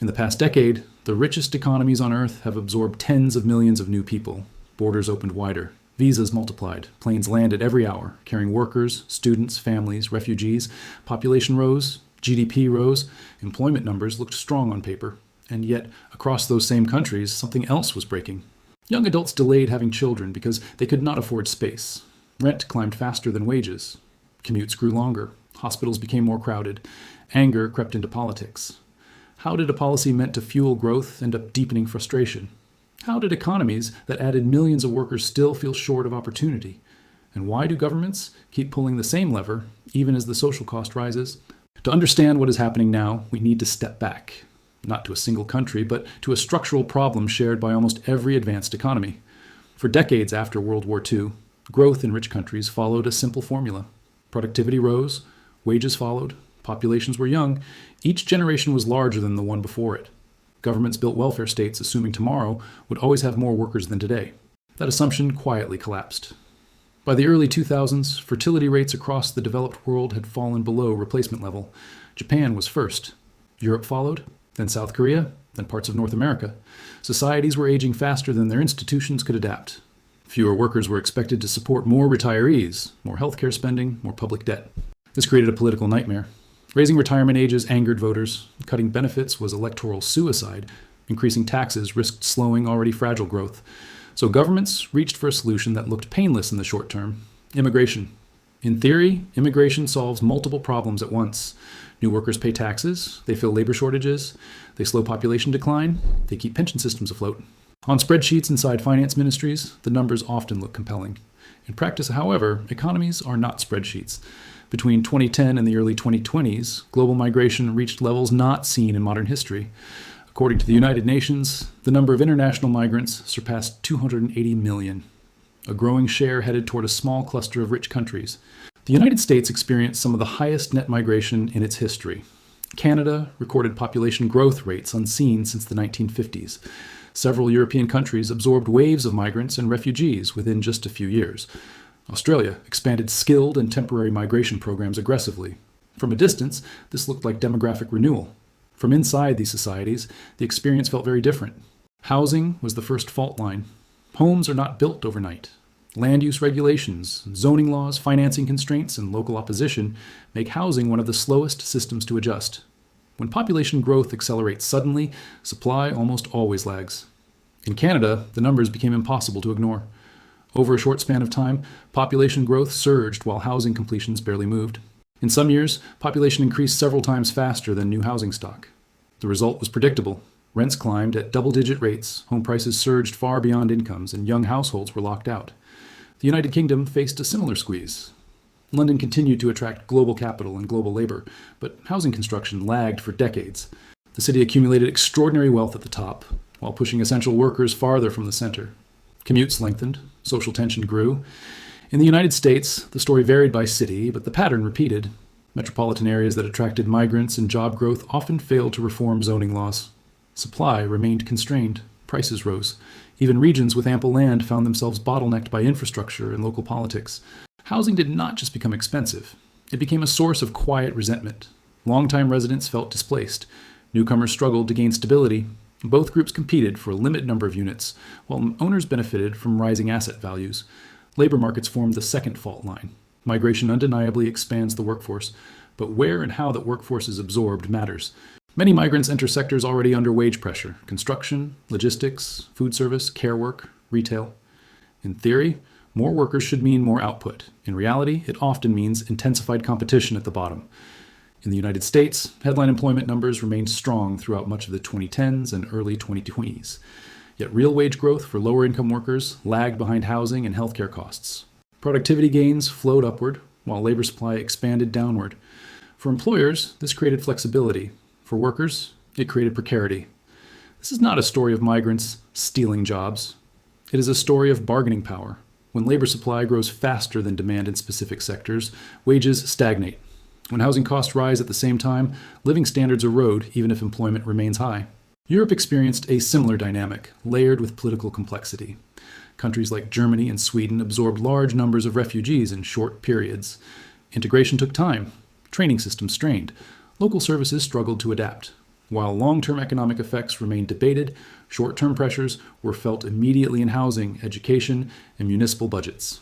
In the past decade, the richest economies on Earth have absorbed tens of millions of new people. Borders opened wider. Visas multiplied. Planes landed every hour, carrying workers, students, families, refugees. Population rose. GDP rose. Employment numbers looked strong on paper. And yet, across those same countries, something else was breaking. Young adults delayed having children because they could not afford space. Rent climbed faster than wages. Commutes grew longer. Hospitals became more crowded. Anger crept into politics. How did a policy meant to fuel growth end up deepening frustration? How did economies that added millions of workers still feel short of opportunity? And why do governments keep pulling the same lever, even as the social cost rises? To understand what is happening now, we need to step back. Not to a single country, but to a structural problem shared by almost every advanced economy. For decades after World War II, growth in rich countries followed a simple formula. Productivity rose, wages followed, populations were young, each generation was larger than the one before it. Governments built welfare states assuming tomorrow would always have more workers than today. That assumption quietly collapsed. By the early 2000s, fertility rates across the developed world had fallen below replacement level. Japan was first. Europe followed, then South Korea, then parts of North America. Societies were aging faster than their institutions could adapt. Fewer workers were expected to support more retirees, more healthcare spending, more public debt. This created a political nightmare. Raising retirement ages angered voters. Cutting benefits was electoral suicide. Increasing taxes risked slowing already fragile growth. So governments reached for a solution that looked painless in the short term: immigration. In theory, immigration solves multiple problems at once. New workers pay taxes, they fill labor shortages, they slow population decline, they keep pension systems afloat. On spreadsheets inside finance ministries, the numbers often look compelling. In practice, however, economies are not spreadsheets. Between 2010 and the early 2020s, global migration reached levels not seen in modern history. According to the United Nations, the number of international migrants surpassed 280 million. A growing share headed toward a small cluster of rich countries. The United States experienced some of the highest net migration in its history. Canada recorded population growth rates unseen since the 1950s. Several European countries absorbed waves of migrants and refugees within just a few years. Australia expanded skilled and temporary migration programs aggressively. From a distance, this looked like demographic renewal. From inside these societies, the experience felt very different. Housing was the first fault line. Homes are not built overnight. Land use regulations, zoning laws, financing constraints, and local opposition make housing one of the slowest systems to adjust. When population growth accelerates suddenly, supply almost always lags. In Canada, the numbers became impossible to ignore. Over a short span of time, population growth surged while housing completions barely moved. In some years, population increased several times faster than new housing stock. The result was predictable. Rents climbed at double-digit rates, home prices surged far beyond incomes, and young households were locked out. The United Kingdom faced a similar squeeze. London continued to attract global capital and global labor, but housing construction lagged for decades. The city accumulated extraordinary wealth at the top, while pushing essential workers farther from the center. Commutes lengthened, social tension grew. In the United States, the story varied by city, but the pattern repeated. Metropolitan areas that attracted migrants and job growth often failed to reform zoning laws. Supply remained constrained, prices rose. Even regions with ample land found themselves bottlenecked by infrastructure and local politics. Housing did not just become expensive. It became a source of quiet resentment. Longtime residents felt displaced. Newcomers struggled to gain stability. Both groups competed for a limited number of units, while owners benefited from rising asset values. Labor markets formed the second fault line. Migration undeniably expands the workforce, but where and how that workforce is absorbed matters. Many migrants enter sectors already under wage pressure: construction, logistics, food service, care work, retail. In theory, more workers should mean more output. In reality, it often means intensified competition at the bottom. In the United States, headline employment numbers remained strong throughout much of the 2010s and early 2020s. Yet real wage growth for lower-income workers lagged behind housing and healthcare costs. Productivity gains flowed upward, while labor supply expanded downward. For employers, this created flexibility. For workers, it created precarity. This is not a story of migrants stealing jobs. It is a story of bargaining power. When labor supply grows faster than demand in specific sectors, wages stagnate. When housing costs rise at the same time, living standards erode even if employment remains high. Europe experienced a similar dynamic, layered with political complexity. Countries like Germany and Sweden absorbed large numbers of refugees in short periods. Integration took time. Training systems strained. Local services struggled to adapt. While long-term economic effects remain debated, short-term pressures were felt immediately in housing, education, and municipal budgets.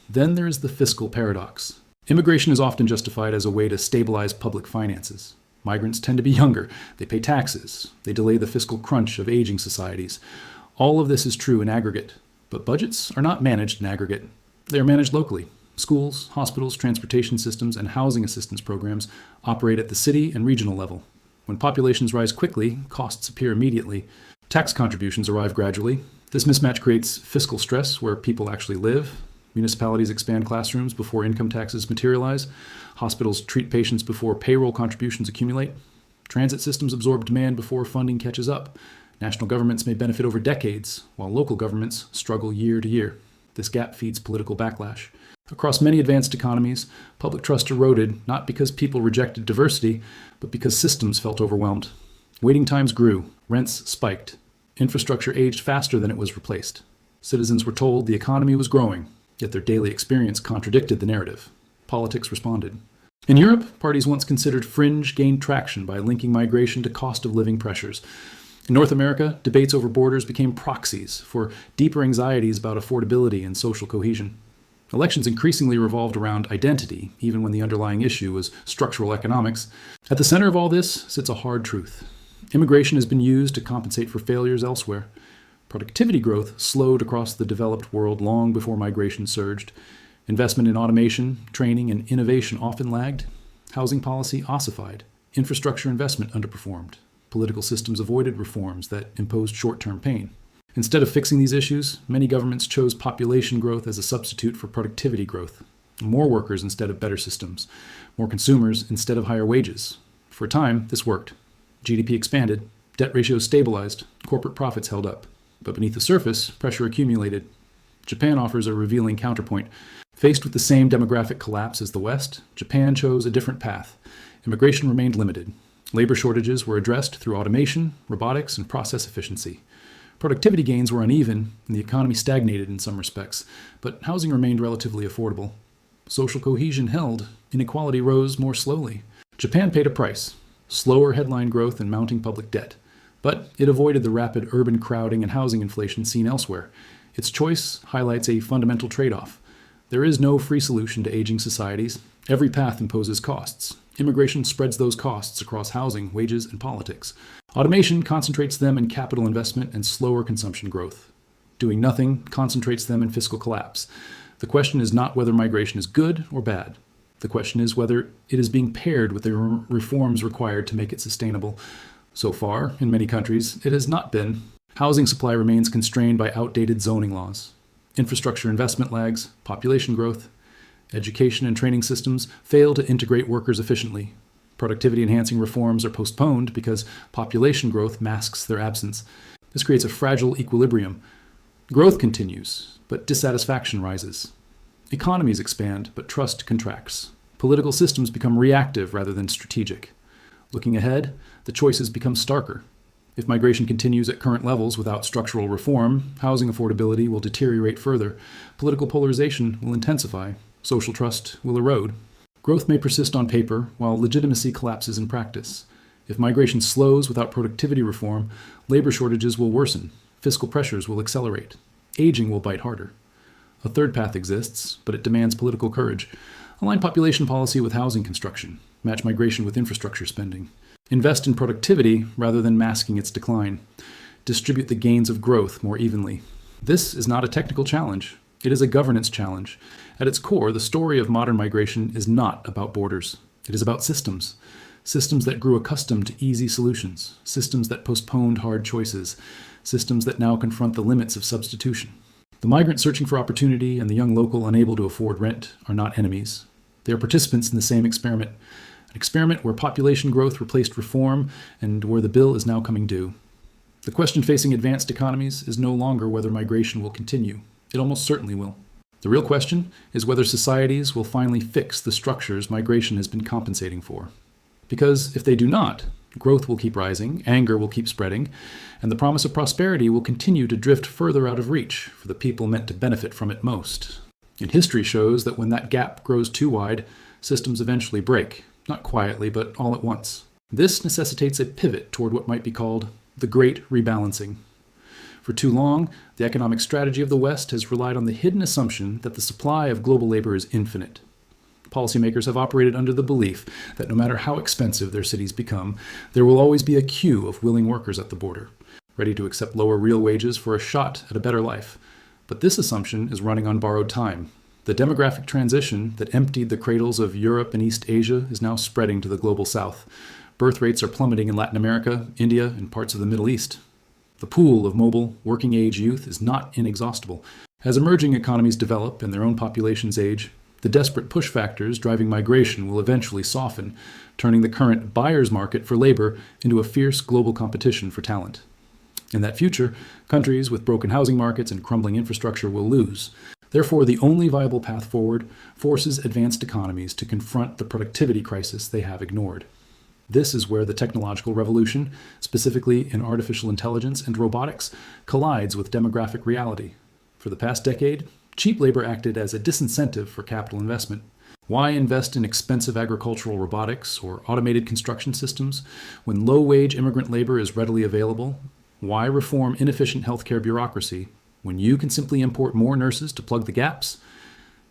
Then there is the fiscal paradox. Immigration is often justified as a way to stabilize public finances. Migrants tend to be younger, they pay taxes, they delay the fiscal crunch of aging societies. All of this is true in aggregate, but budgets are not managed in aggregate. They are managed locally. Schools, hospitals, transportation systems, and housing assistance programs operate at the city and regional level. When populations rise quickly, costs appear immediately. Tax contributions arrive gradually. This mismatch creates fiscal stress where people actually live. Municipalities expand classrooms before income taxes materialize. Hospitals treat patients before payroll contributions accumulate. Transit systems absorb demand before funding catches up. National governments may benefit over decades, while local governments struggle year to year. This gap feeds political backlash. Across many advanced economies, public trust eroded not because people rejected diversity, but because systems felt overwhelmed. Waiting times grew, rents spiked, infrastructure aged faster than it was replaced. Citizens were told the economy was growing, yet their daily experience contradicted the narrative. Politics responded. In Europe, parties once considered fringe gained traction by linking migration to cost of living pressures. In North America, debates over borders became proxies for deeper anxieties about affordability and social cohesion. Elections increasingly revolved around identity, even when the underlying issue was structural economics. At the center of all this sits a hard truth. Immigration has been used to compensate for failures elsewhere. Productivity growth slowed across the developed world long before migration surged. Investment in automation, training, and innovation often lagged. Housing policy ossified. Infrastructure investment underperformed. Political systems avoided reforms that imposed short-term pain. Instead of fixing these issues, many governments chose population growth as a substitute for productivity growth. More workers instead of better systems. More consumers instead of higher wages. For a time, this worked. GDP expanded, debt ratios stabilized, corporate profits held up. But beneath the surface, pressure accumulated. Japan offers a revealing counterpoint. Faced with the same demographic collapse as the West, Japan chose a different path. Immigration remained limited. Labor shortages were addressed through automation, robotics, and process efficiency. Productivity gains were uneven, and the economy stagnated in some respects, but housing remained relatively affordable. Social cohesion held, inequality rose more slowly. Japan paid a price, slower headline growth and mounting public debt, but it avoided the rapid urban crowding and housing inflation seen elsewhere. Its choice highlights a fundamental trade-off. There is no free solution to aging societies. Every path imposes costs. Immigration spreads those costs across housing, wages, and politics. Automation concentrates them in capital investment and slower consumption growth. Doing nothing concentrates them in fiscal collapse. The question is not whether migration is good or bad. The question is whether it is being paired with the reforms required to make it sustainable. So far, in many countries, it has not been. Housing supply remains constrained by outdated zoning laws. Infrastructure investment lags, population growth. Education and training systems fail to integrate workers efficiently. Productivity-enhancing reforms are postponed because population growth masks their absence. This creates a fragile equilibrium. Growth continues, but dissatisfaction rises. Economies expand, but trust contracts. Political systems become reactive rather than strategic. Looking ahead, the choices become starker. If migration continues at current levels without structural reform, housing affordability will deteriorate further. Political polarization will intensify. Social trust will erode. Growth may persist on paper, while legitimacy collapses in practice. If migration slows without productivity reform, labor shortages will worsen, fiscal pressures will accelerate, aging will bite harder. A third path exists, but it demands political courage. Align population policy with housing construction, match migration with infrastructure spending. Invest in productivity rather than masking its decline. Distribute the gains of growth more evenly. This is not a technical challenge. It is a governance challenge. At its core, the story of modern migration is not about borders. It is about systems. Systems that grew accustomed to easy solutions. Systems that postponed hard choices. Systems that now confront the limits of substitution. The migrant searching for opportunity and the young local unable to afford rent are not enemies. They are participants in the same experiment. An experiment where population growth replaced reform and where the bill is now coming due. The question facing advanced economies is no longer whether migration will continue. It almost certainly will. The real question is whether societies will finally fix the structures migration has been compensating for. Because if they do not, growth will keep rising, anger will keep spreading, and the promise of prosperity will continue to drift further out of reach for the people meant to benefit from it most. And history shows that when that gap grows too wide, systems eventually break, not quietly, but all at once. This necessitates a pivot toward what might be called the Great Rebalancing. For too long, the economic strategy of the West has relied on the hidden assumption that the supply of global labor is infinite. Policymakers have operated under the belief that no matter how expensive their cities become, there will always be a queue of willing workers at the border, ready to accept lower real wages for a shot at a better life. But this assumption is running on borrowed time. The demographic transition that emptied the cradles of Europe and East Asia is now spreading to the global South. Birth rates are plummeting in Latin America, India, and parts of the Middle East. The pool of mobile, working-age youth is not inexhaustible. As emerging economies develop and their own populations age, the desperate push factors driving migration will eventually soften, turning the current buyer's market for labor into a fierce global competition for talent. In that future, countries with broken housing markets and crumbling infrastructure will lose. Therefore, the only viable path forward forces advanced economies to confront the productivity crisis they have ignored. This is where the technological revolution, specifically in artificial intelligence and robotics, collides with demographic reality. For the past decade, cheap labor acted as a disincentive for capital investment. Why invest in expensive agricultural robotics or automated construction systems when low-wage immigrant labor is readily available? Why reform inefficient healthcare bureaucracy when you can simply import more nurses to plug the gaps?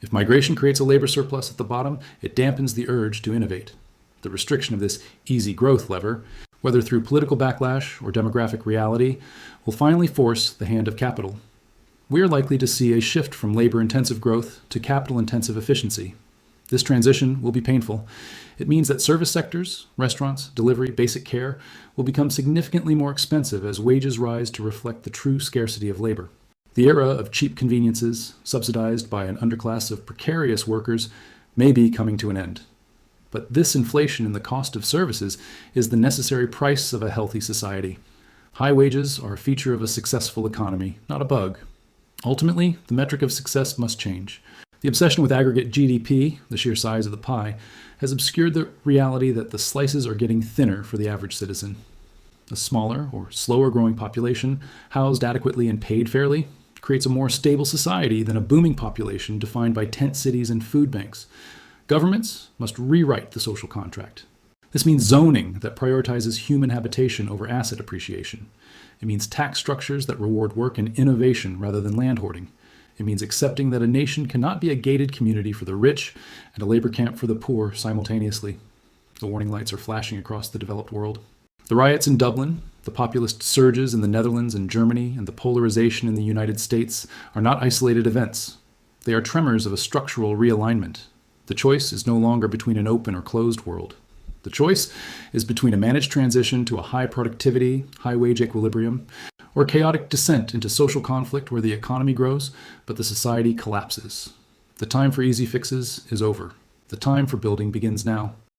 If migration creates a labor surplus at the bottom, it dampens the urge to innovate. The restriction of this easy growth lever, whether through political backlash or demographic reality, will finally force the hand of capital. We are likely to see a shift from labor-intensive growth to capital-intensive efficiency. This transition will be painful. It means that service sectors, restaurants, delivery, basic care, will become significantly more expensive as wages rise to reflect the true scarcity of labor. The era of cheap conveniences, subsidized by an underclass of precarious workers, may be coming to an end. But this inflation in the cost of services is the necessary price of a healthy society. High wages are a feature of a successful economy, not a bug. Ultimately, the metric of success must change. The obsession with aggregate GDP, the sheer size of the pie, has obscured the reality that the slices are getting thinner for the average citizen. A smaller or slower growing population, housed adequately and paid fairly, creates a more stable society than a booming population defined by tent cities and food banks. Governments must rewrite the social contract. This means zoning that prioritizes human habitation over asset appreciation. It means tax structures that reward work and innovation rather than land hoarding. It means accepting that a nation cannot be a gated community for the rich and a labor camp for the poor simultaneously. The warning lights are flashing across the developed world. The riots in Dublin, the populist surges in the Netherlands and Germany, and the polarization in the United States are not isolated events. They are tremors of a structural realignment. The choice is no longer between an open or closed world. The choice is between a managed transition to a high productivity, high wage equilibrium, or chaotic descent into social conflict where the economy grows, but the society collapses. The time for easy fixes is over. The time for building begins now.